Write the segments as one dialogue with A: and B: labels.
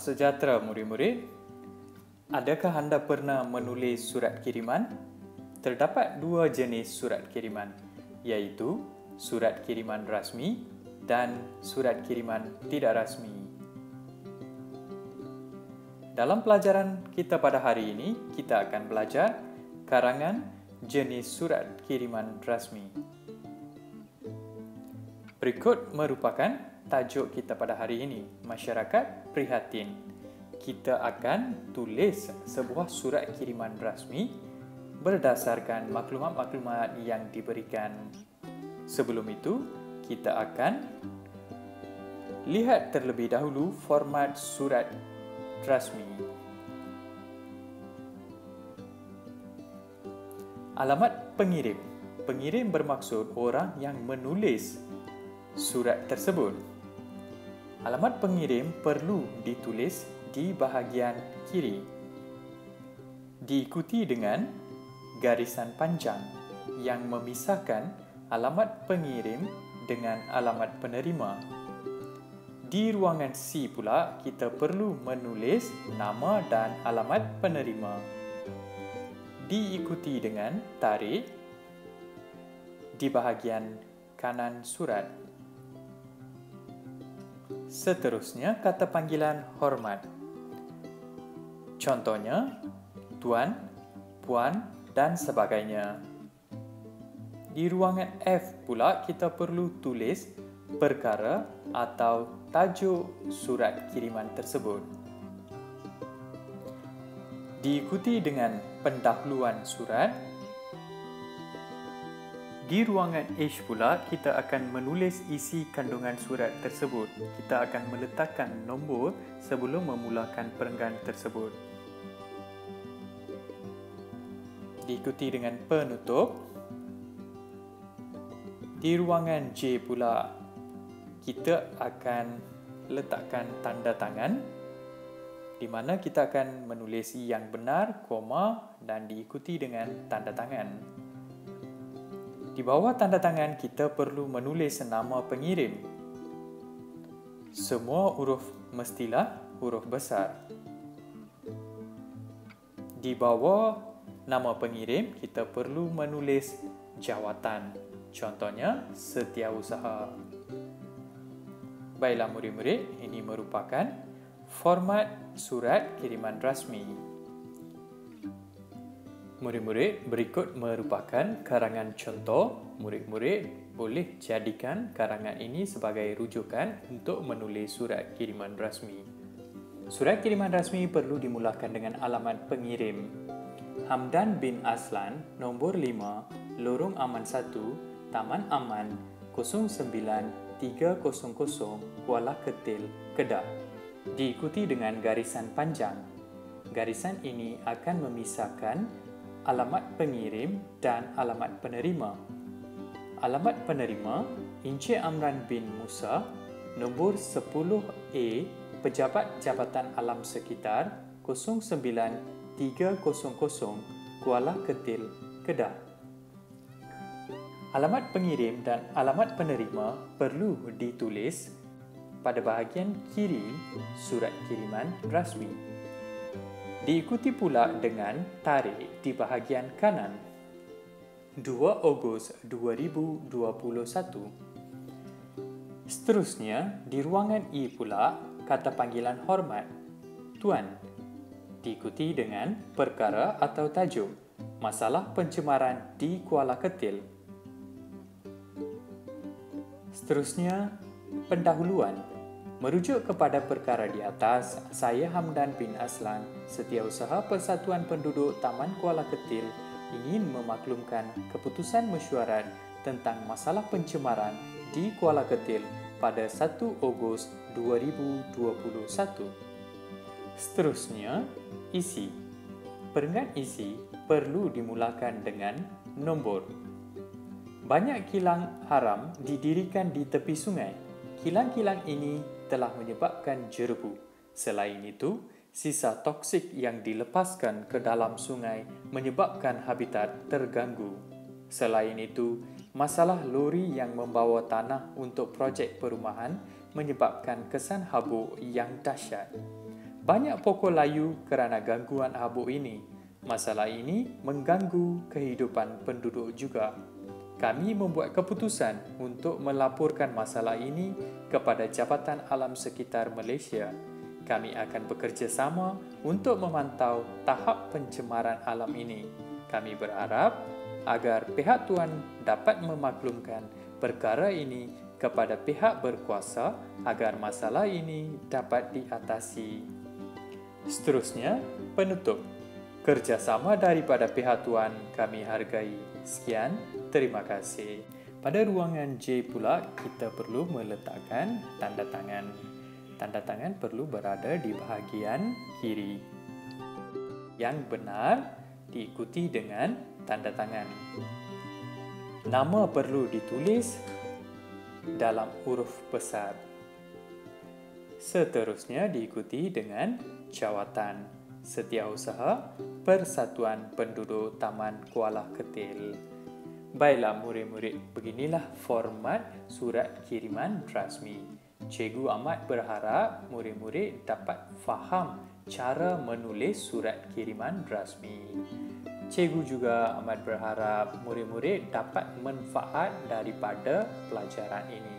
A: sejahtera murid-murid. Adakah anda pernah menulis surat kiriman? Terdapat dua jenis surat kiriman, iaitu surat kiriman rasmi dan surat kiriman tidak rasmi. Dalam pelajaran kita pada hari ini, kita akan belajar karangan jenis surat kiriman rasmi. Berikut merupakan tajuk kita pada hari ini, Masyarakat Prihatin. Kita akan tulis sebuah surat kiriman rasmi berdasarkan maklumat-maklumat yang diberikan. Sebelum itu, kita akan lihat terlebih dahulu format surat rasmi. Alamat pengirim. Pengirim bermaksud orang yang menulis surat tersebut. Alamat pengirim perlu ditulis di bahagian kiri, diikuti dengan garisan panjang yang memisahkan alamat pengirim dengan alamat penerima. Di ruangan C pula, kita perlu menulis nama dan alamat penerima, diikuti dengan tarikh di bahagian kanan surat. Seterusnya, kata panggilan hormat. Contohnya, tuan, puan dan sebagainya. Di ruangan F pula, kita perlu tulis perkara atau tajuk surat kiriman tersebut, diikuti dengan pendahuluan surat. Di ruangan H pula, kita akan menulis isi kandungan surat tersebut. Kita akan meletakkan nombor sebelum memulakan perenggan tersebut. Diikuti dengan penutup. Di ruangan J pula, kita akan letakkan tanda tangan, di mana kita akan menulis yang benar, koma dan diikuti dengan tanda tangan. Di bawah tanda tangan, kita perlu menulis nama pengirim. Semua huruf mestilah huruf besar. Di bawah nama pengirim, kita perlu menulis jawatan. Contohnya, setiausaha. Baiklah murid-murid, ini merupakan format surat kiriman rasmi. Murid-murid, berikut merupakan karangan contoh. Murid-murid boleh jadikan karangan ini sebagai rujukan untuk menulis surat kiriman rasmi. Surat kiriman rasmi perlu dimulakan dengan alamat pengirim. Hamdan bin Aslan, nombor 5, Lorong Aman 1, Taman Aman, 09300, Kuala Ketil, Kedah. Diikuti dengan garisan panjang. Garisan ini akan memisahkan alamat pengirim dan alamat penerima. Alamat penerima, Encik Amran bin Musa, nombor 10A, Pejabat Jabatan Alam Sekitar, 09300, Kuala Ketil, Kedah. Alamat pengirim dan alamat penerima perlu ditulis pada bahagian kiri surat kiriman rasmi. Diikuti pula dengan tarikh di bahagian kanan, 2 Ogos 2021. Seterusnya, di ruangan E pula, kata panggilan hormat, tuan, diikuti dengan perkara atau tajuk, masalah pencemaran di Kuala Ketil. Seterusnya, pendahuluan. Merujuk kepada perkara di atas, saya Hamdan bin Aslan, Setiausaha Persatuan Penduduk Taman Kuala Ketil, ingin memaklumkan keputusan mesyuarat tentang masalah pencemaran di Kuala Ketil pada 1 Ogos 2021. Seterusnya, isi. Perenggan isi perlu dimulakan dengan nombor. Banyak kilang haram didirikan di tepi sungai. Kilang-kilang ini telah menyebabkan jerebu. Selain itu, sisa toksik yang dilepaskan ke dalam sungai menyebabkan habitat terganggu. Selain itu, masalah lori yang membawa tanah untuk projek perumahan menyebabkan kesan habuk yang dahsyat. Banyak pokok layu kerana gangguan habuk ini. Masalah ini mengganggu kehidupan penduduk juga. Kami membuat keputusan untuk melaporkan masalah ini kepada Jabatan Alam Sekitar Malaysia. Kami akan bekerjasama untuk memantau tahap pencemaran alam ini. Kami berharap agar pihak tuan dapat memaklumkan perkara ini kepada pihak berkuasa agar masalah ini dapat diatasi. Seterusnya, penutup. Kerjasama daripada pihak tuan kami hargai. Sekian, terima kasih. Pada ruangan J pula, kita perlu meletakkan tanda tangan. Tanda tangan perlu berada di bahagian kiri. Yang benar diikuti dengan tanda tangan. Nama perlu ditulis dalam huruf besar. Seterusnya diikuti dengan jawatan. Setiausaha Persatuan Penduduk Taman Kuala Ketil. Baiklah murid-murid, beginilah format surat kiriman rasmi. Cikgu amat berharap murid-murid dapat faham cara menulis surat kiriman rasmi. Cikgu juga amat berharap murid-murid dapat manfaat daripada pelajaran ini.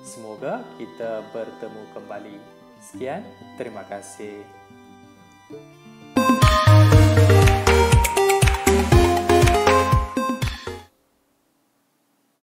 A: Semoga kita bertemu kembali. Sekian, terima kasih.